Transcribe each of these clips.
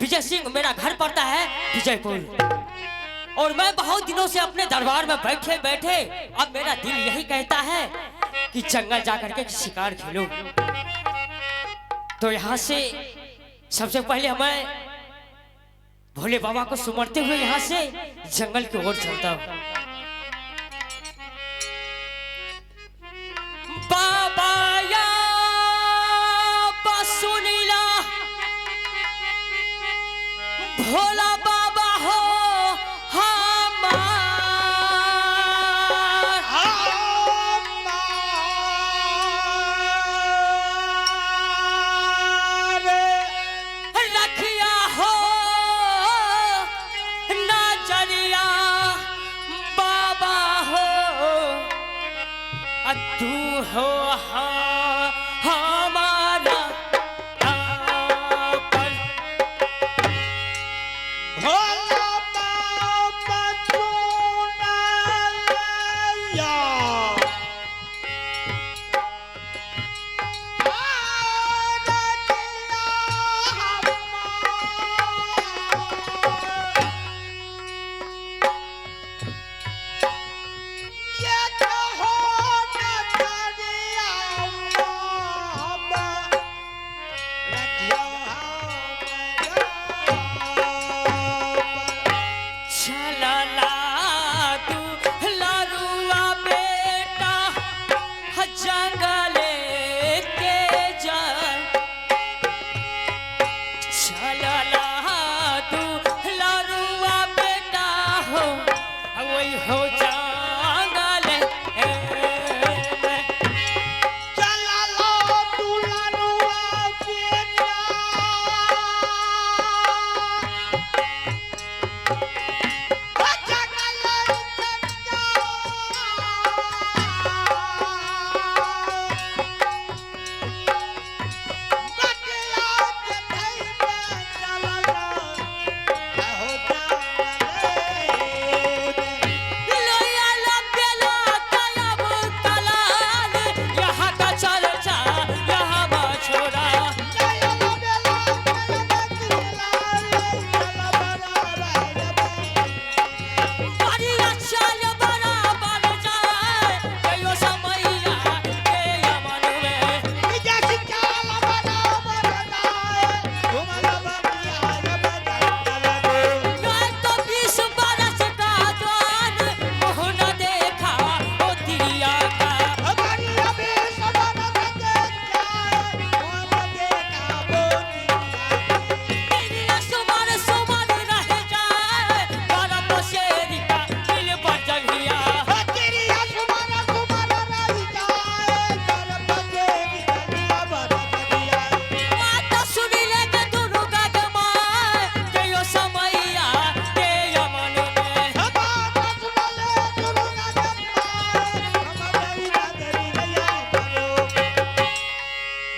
विजय सिंह, मेरा घर पड़ता है विजयपुर। और मैं बहुत दिनों से अपने दरबार में बैठे बैठे अब मेरा दिल यही कहता है कि जंगल जाकर के शिकार खेलो। तो यहाँ से सबसे पहले मैं भोले बाबा को सुमरते हुए यहाँ से जंगल की ओर चलता हूँ। बाबा या सुनीला भोला बाबा हो रखिया हो नजरिया बाबा हो तू हो हमारा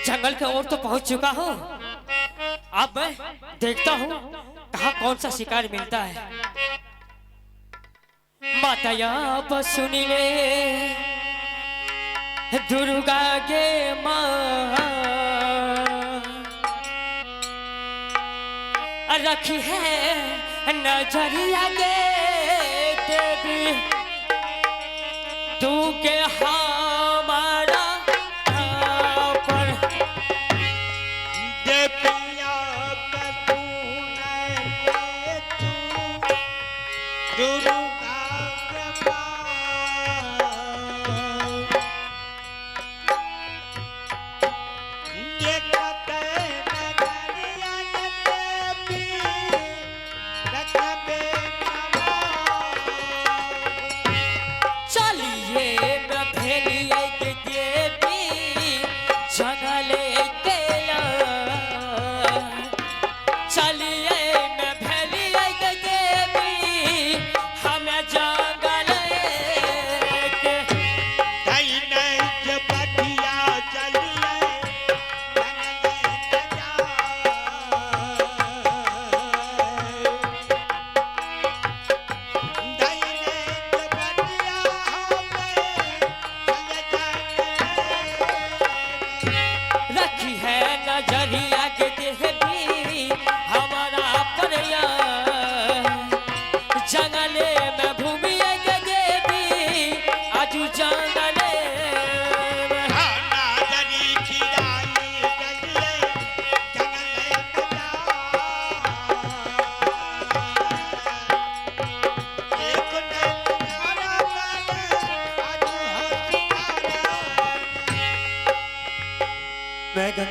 जंगल के ओर तो पहुंच चुका हूँ। अब मैं देखता हूँ कहाँ कौन सा शिकार मिलता है। माता या सुनी ले दुर्गा के माँ रखी है नजरिया के देवी तू के हमारा हम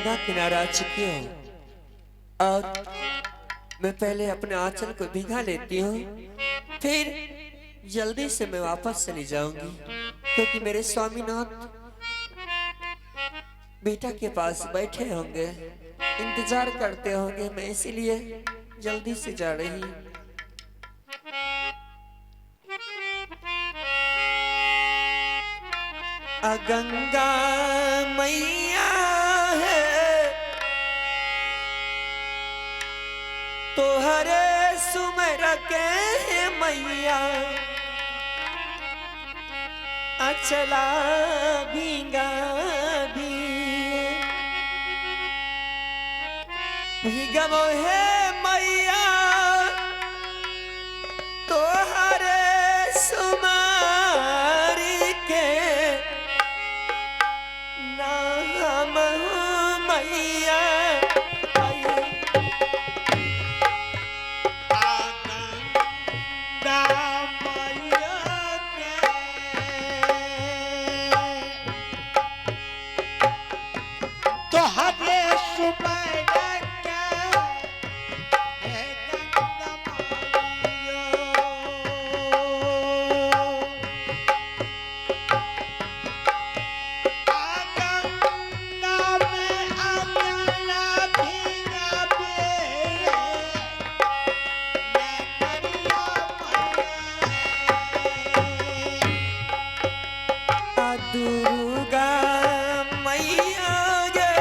गंगा किनारा आ चुकी हूँ और मैं पहले अपने आंचल को भिगा लेती हूँ, फिर जल्दी से मैं वापस चली जाऊंगी, क्योंकि मेरे स्वामीनाथ बेटा के पास बैठे होंगे, इंतजार करते होंगे। मैं इसीलिए जल्दी से जा रही हूँ। गंगा मैया है तोहरे सुमर के मैया, अचला भीगा भीगमो है मैया तोहरे सुमर के नाम मैया। दुर्गा मैया गे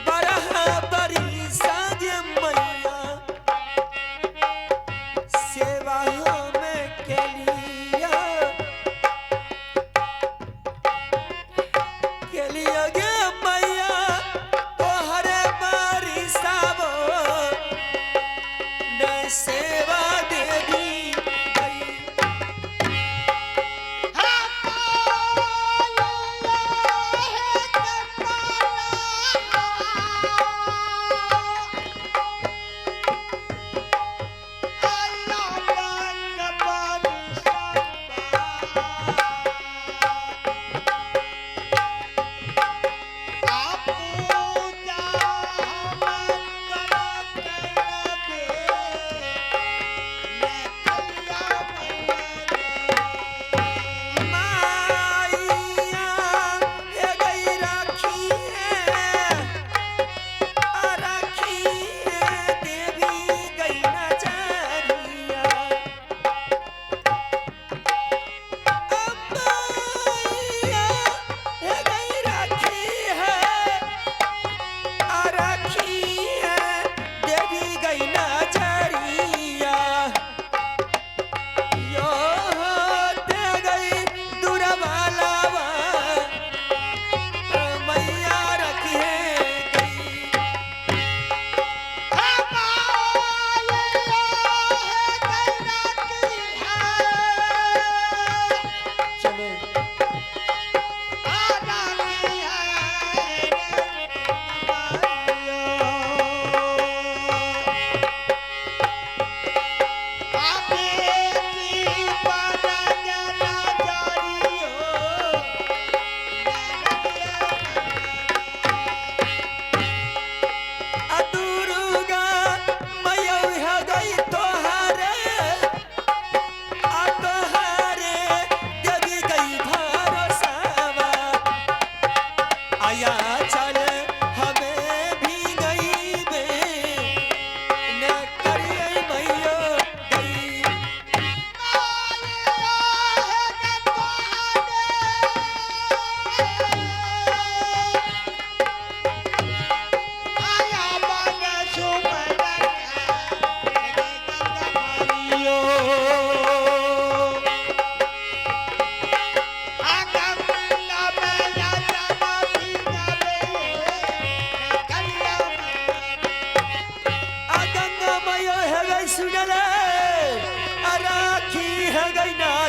बराबरी साज मैया, सेवा में के लिए गे मैया तोहरे बारी साबो ने सेवा दे दी।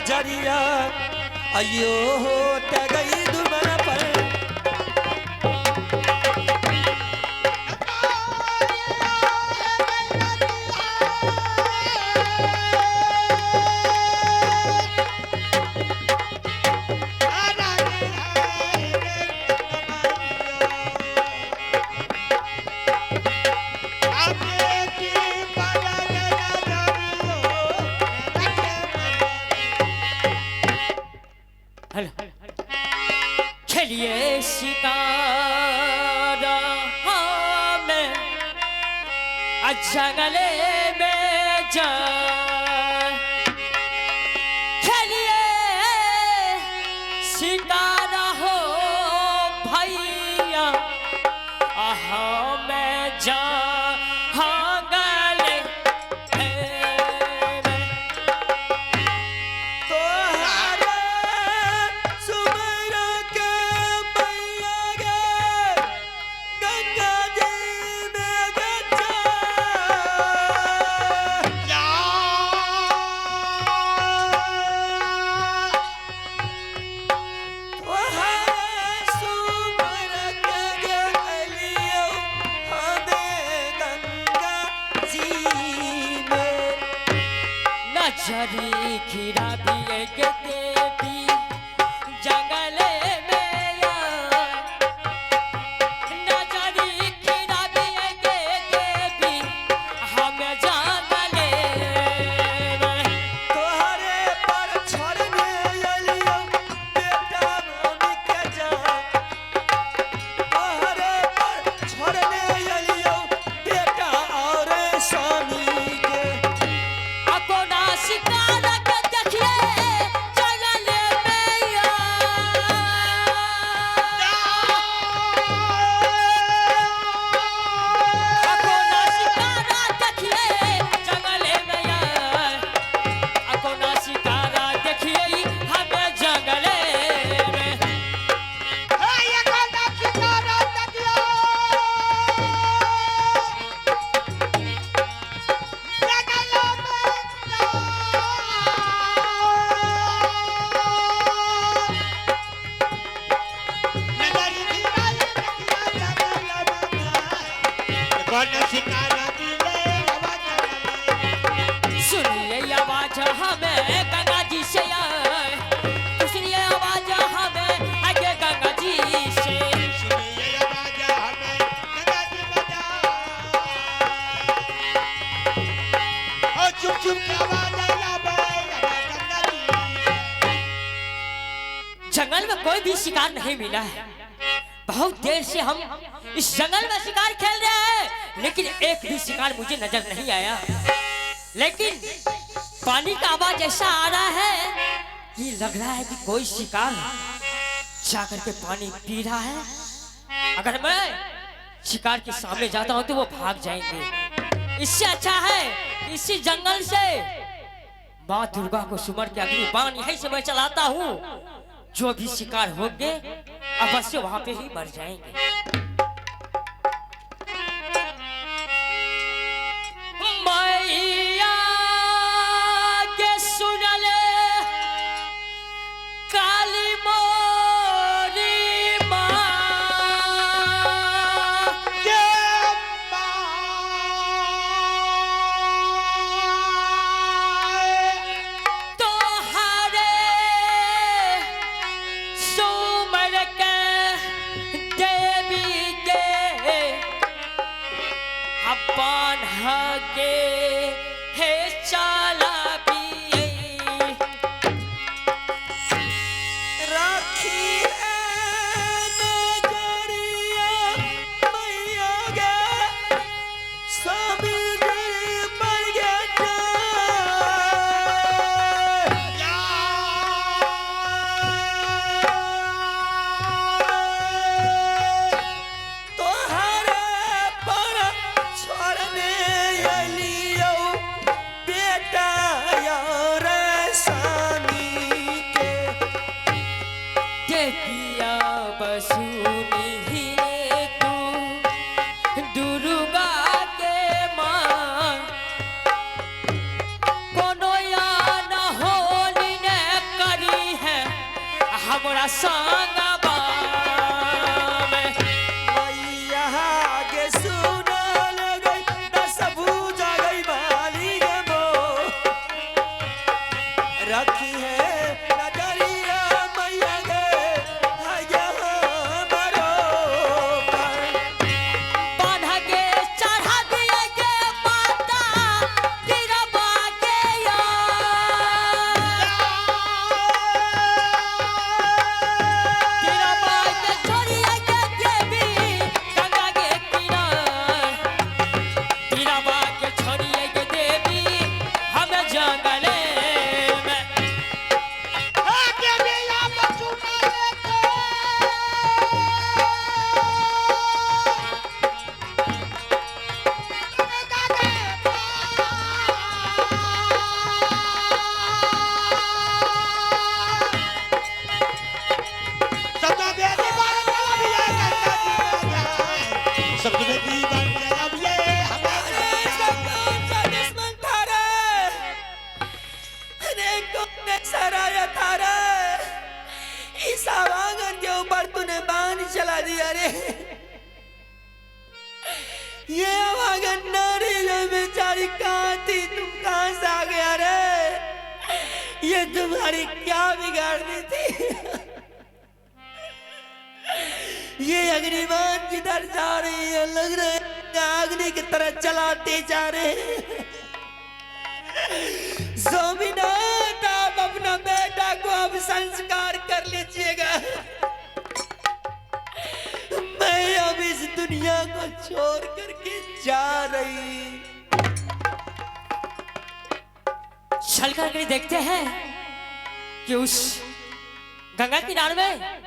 जरिया अयो गई दुर्मन पर जंगले में जा खेलिए सितारा हो भैया मैं जा झरी खीरा भी एक देवी जंगले में नजरी खीरा भी एक देवी हम जंगले में तोहरे पर छोड़ने अलियो बेटा मम्मी के जा तोहरे पर छोड़ने अलियो बेटा और स्वामी के शिकार के देखिए जंगले में अकोना शिकार देखिए जंगले में अकोना शिकार देखिए हमें जंगले में ये अकोना शिकार देखिए सुनिए आवाज हमें गंगा जी से सुनिए आवाज हमें आगे गंगा जी से सुनिए आवाज हमें गंगा जी बजा ओ चुप चुप की आवाज गंगा जी जंगल में कोई भी शिकार नहीं मिला है। बहुत देर से हम इस जंगल में शिकार खेल रहे हैं लेकिन एक भी शिकार मुझे नजर नहीं आया। लेकिन पानी का आवाज ऐसा आ रहा है कि लग रहा है कि कोई शिकार जाकर के पानी पी रहा है। अगर मैं शिकार के सामने जाता हूं तो वो भाग जाएंगे। इससे अच्छा है इसी जंगल से माँ दुर्गा को सुमर के अग्नि बाण यहीं से मैं चलाता हूँ। जो भी शिकार होंगे अवश्य वहां पे ही मर जाएंगे। मैया के सुनले काली मोरी माँ के तोहरे सुमर के देवी के अपन हगे हे चाला राखी नजरिया मैया गे स्वामी जी मर गया तोहरे पर छोड़ने अलियो ये अभागन नारी जो बेचारी कहाँ थी, तुम कहाँ से आ गया रे? ये तुम्हारी क्या बिगाड़नी थी? ये अग्निमान जिधर जा रही है लग रहा है अग्नि की तरह चलाते जा रहे हैं। स्वामीनाथ आप अपना बेटा को अब संस्कार कर लीजिएगा। मैं अब इस दुनिया को छोड़ करके जा रही। चल करके देखते हैं कि उस गंगा किनारे में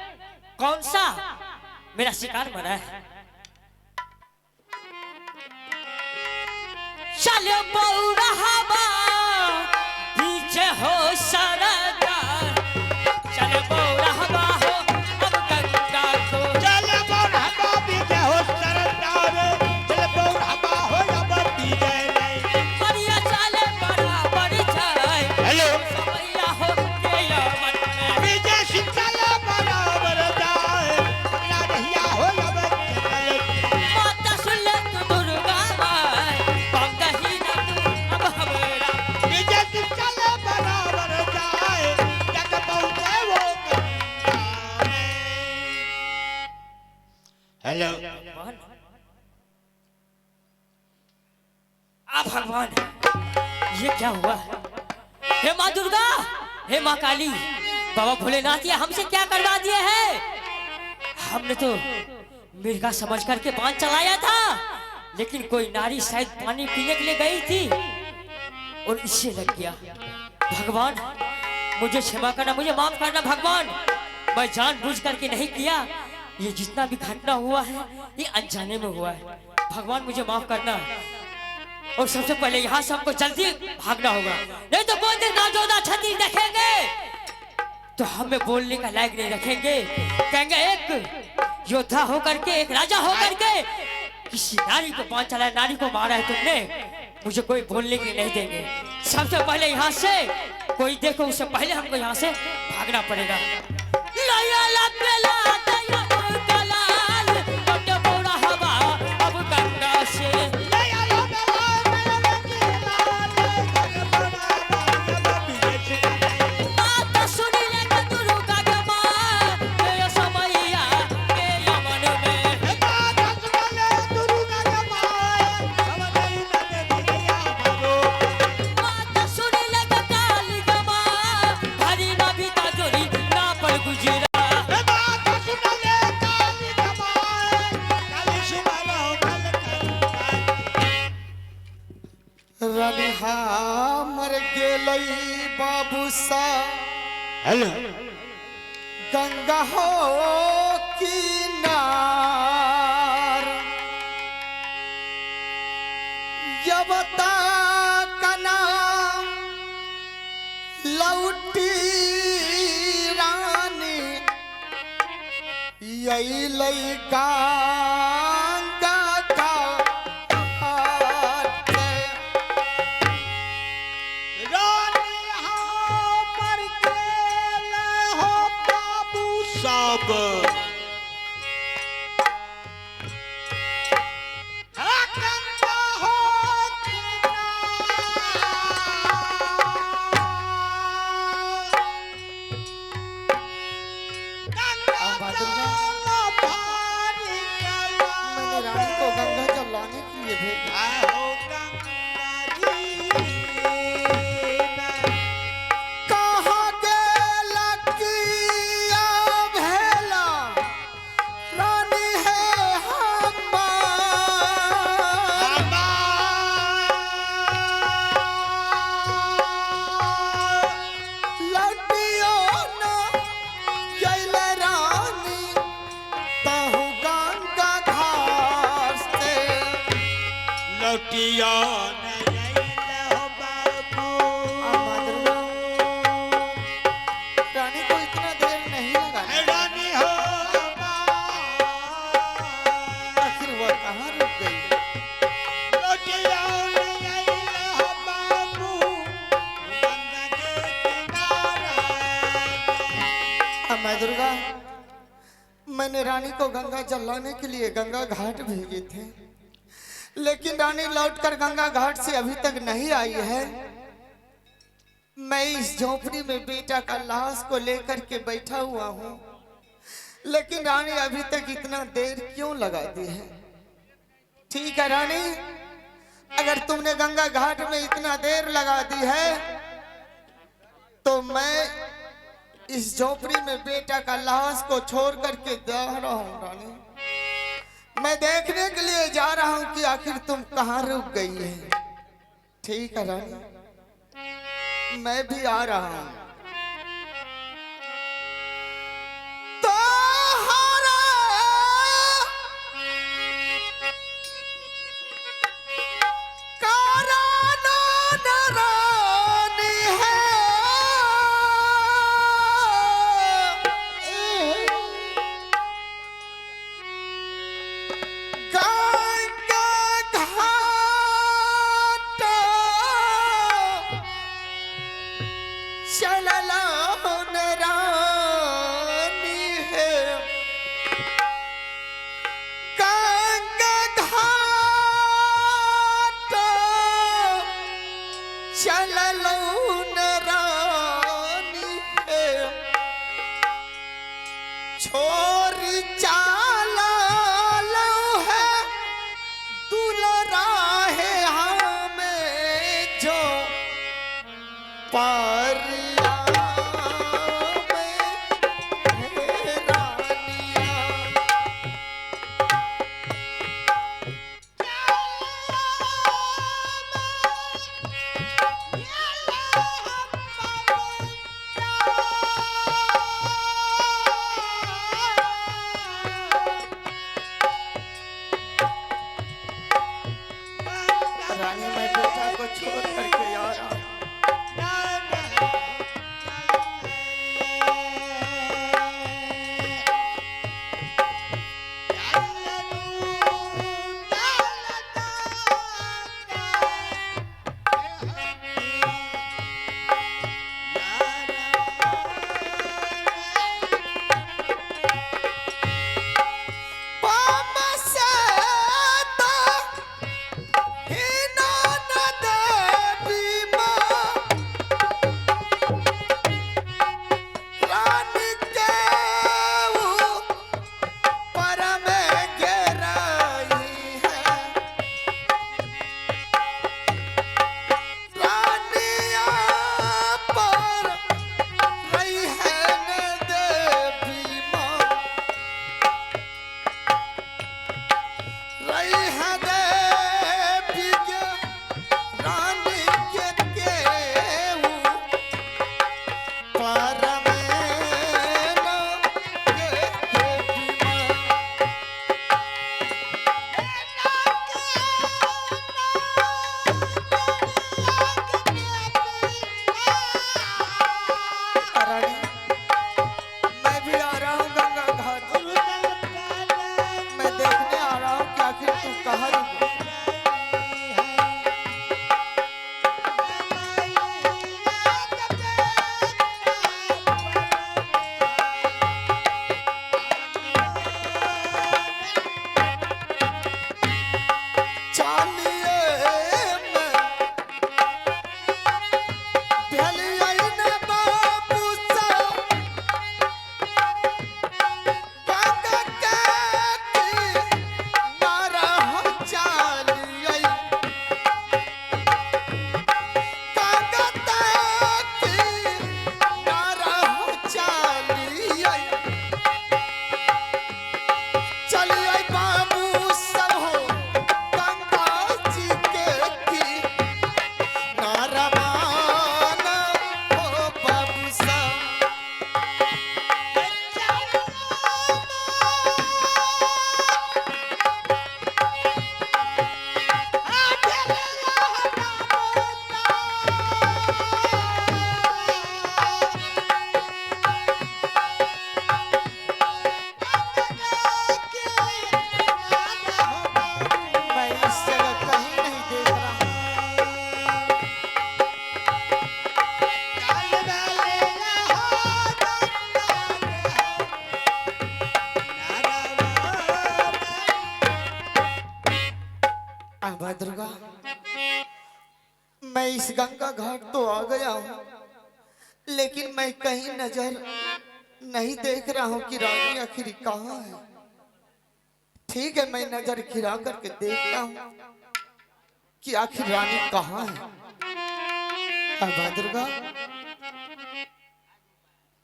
कौन सा मेरा शिकार मरा है। चल बौरहवा पीछे हो सरदार, चल बौरहवा हो अब गंगा को, चल बौरहवा पीछे हो सरदार, चल बौरहवा हो अब पीछे नहीं। बढ़िया चले बराबर जाए, हेलो समैया हो के यमन में, पीछे से चल बराबर जाए, अगला रहिया हो अब चल। माता सुन ले तू दुर्गा माई, बंदही न तू अब हमारा, पीछे से चल बराबर जाए, जग पहुंचे वो गंगा में। हेलो भगवान ये क्या हुआ? हे माँ दुर्गा, हे माँ काली, बाबा भोलेनाथ ये हमसे क्या करवा दिए हैं? हमने तो मिर्गा समझ करके बांध चलाया था, लेकिन कोई नारी शायद पानी पीने के लिए गई थी और इससे लग गया। भगवान मुझे क्षमा करना, मुझे माफ करना भगवान, मैं जानबूझ करके नहीं किया। ये जितना भी घटना हुआ है ये अनजाने में हुआ है। भगवान मुझे माफ करना। और सबसे पहले यहाँ से हमको जल्दी भागना होगा, नहीं तो कोई दिन नाजोदा छती देखेंगे तो हमें बोलने का लायक नहीं रखेंगे। कहेंगे एक योद्धा होकर के, एक राजा होकर के किसी नारी को बांध चलाया, नारी को मारा है तुमने, मुझे कोई बोलने के नहीं देंगे। सबसे पहले यहाँ से कोई देखो उससे पहले हमको यहाँ से भागना पड़ेगा। अब गंगा से रनिहा मर गेलई बाबू सा, हेलो गंगा हो किनार, यवता का नाम लौटी रानी, यही लई गंगा का सब मैंने रानी को गंगा जल लाने के लिए भेजा। कहाँ गेला किया भेला, रानी है हमार, लौटियो ना जैले रानी, ताहू गंगा घाट से। लौटिया रानी को इतना देर नहीं लगा, रानी हो आखिर वह कहाँ रुक गई? लौटिया हो बाबू गंगा के किनारे। माँ दुर्गा, मैंने रानी को गंगा जल लाने के लिए गंगा घाट भेजे थे, लेकिन रानी लौटकर गंगा घाट से अभी तक नहीं आई है। मैं इस झोपड़ी में बेटा का लाश को लेकर के बैठा हुआ हूँ, लेकिन रानी अभी तक इतना देर क्यों लगा दी है? ठीक है रानी, अगर तुमने गंगा घाट में इतना देर लगा दी है तो मैं इस झोपड़ी में बेटा का लाश को छोड़ करके जा रहा हूँ रानी। मैं देखने के लिए जा रहा हूँ कि आखिर तुम कहाँ रुक गई है। ठीक है रानी, मैं भी आ रहा हूँ। छोरी चाला लो है दुलरा है हमें जो पारिया में रानिया। रानी मैं बेटा को छोड़ करके आ रहा हूँ। चाली आबा दुर्गा, मैं इस गंगा घाट तो आ गया हूँ, लेकिन मैं कहीं नजर नहीं देख रहा हूँ कि रानी आखिर कहाँ है। ठीक है, मैं नजर गिरा करके देखता हूँ कि आखिर रानी कहाँ है। आबा दुर्गा,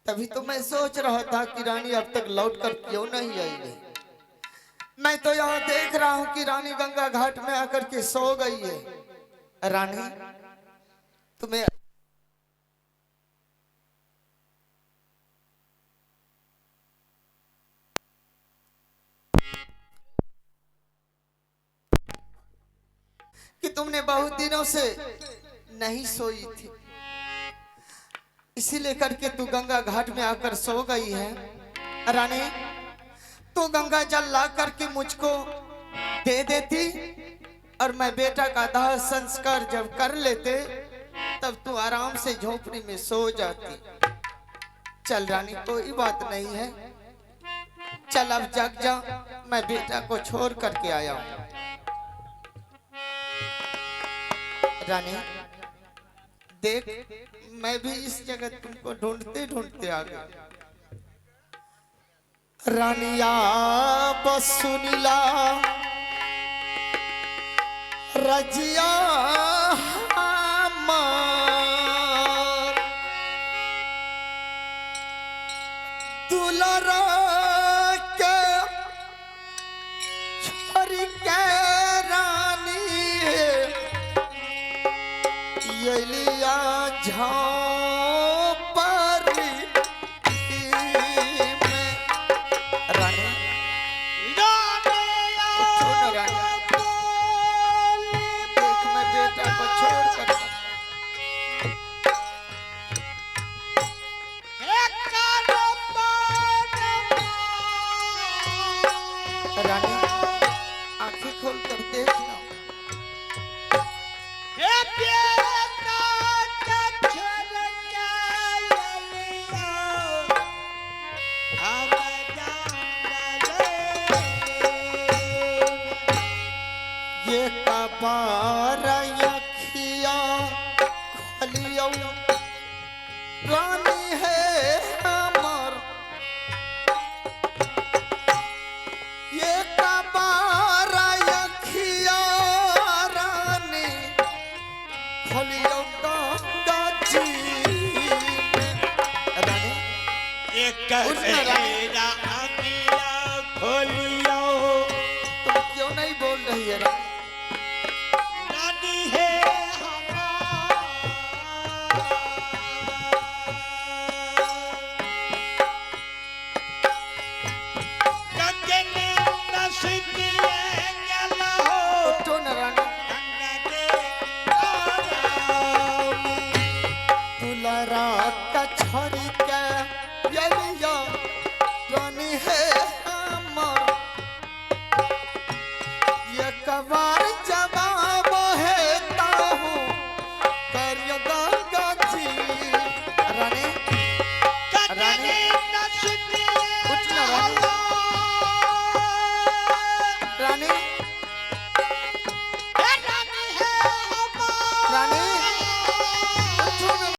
तभी तो मैं सोच रहा था कि रानी अब तक लौट कर क्यों नहीं आई है। मैं तो यहाँ देख रहा हूँ कि रानी गंगा घाट में आकर के सो गई है। रानी, तुम्हें कि तुमने बहुत दिनों से नहीं सोई थी, इसीलिए करके तू गंगा घाट में आकर सो गई है। रानी, तू गंगा जल ला करके मुझको दे देती और मैं बेटा का दाह संस्कार जब कर लेते तब तू आराम से झोपड़ी में सो जाती। चल रानी, कोई बात नहीं है, चल अब जग जा, मैं बेटा को छोड़ करके आया हूं। रानी देख, मैं भी इस जगह तुमको ढूंढते ढूंढते आ गया। रानिया बस सुनिला रजिया हमार, दुलारा के छोरी के रानी ये लिया झापरी में। रानी, देख मैं बेटा को छोड़ कर रानी आंखें खोल कर देखना। ये कबारा अखिया खोलियो रानी है हमर, ये कबारा अखिया रानी खोलियो गंगा जी में। रानी एक उठना रानी, खोलियो तुम क्यों नहीं बोल रही है रानी? रानी है उठो न रानी, दुलारा का छोरी के ये लिया रानी है हमर, ये कवा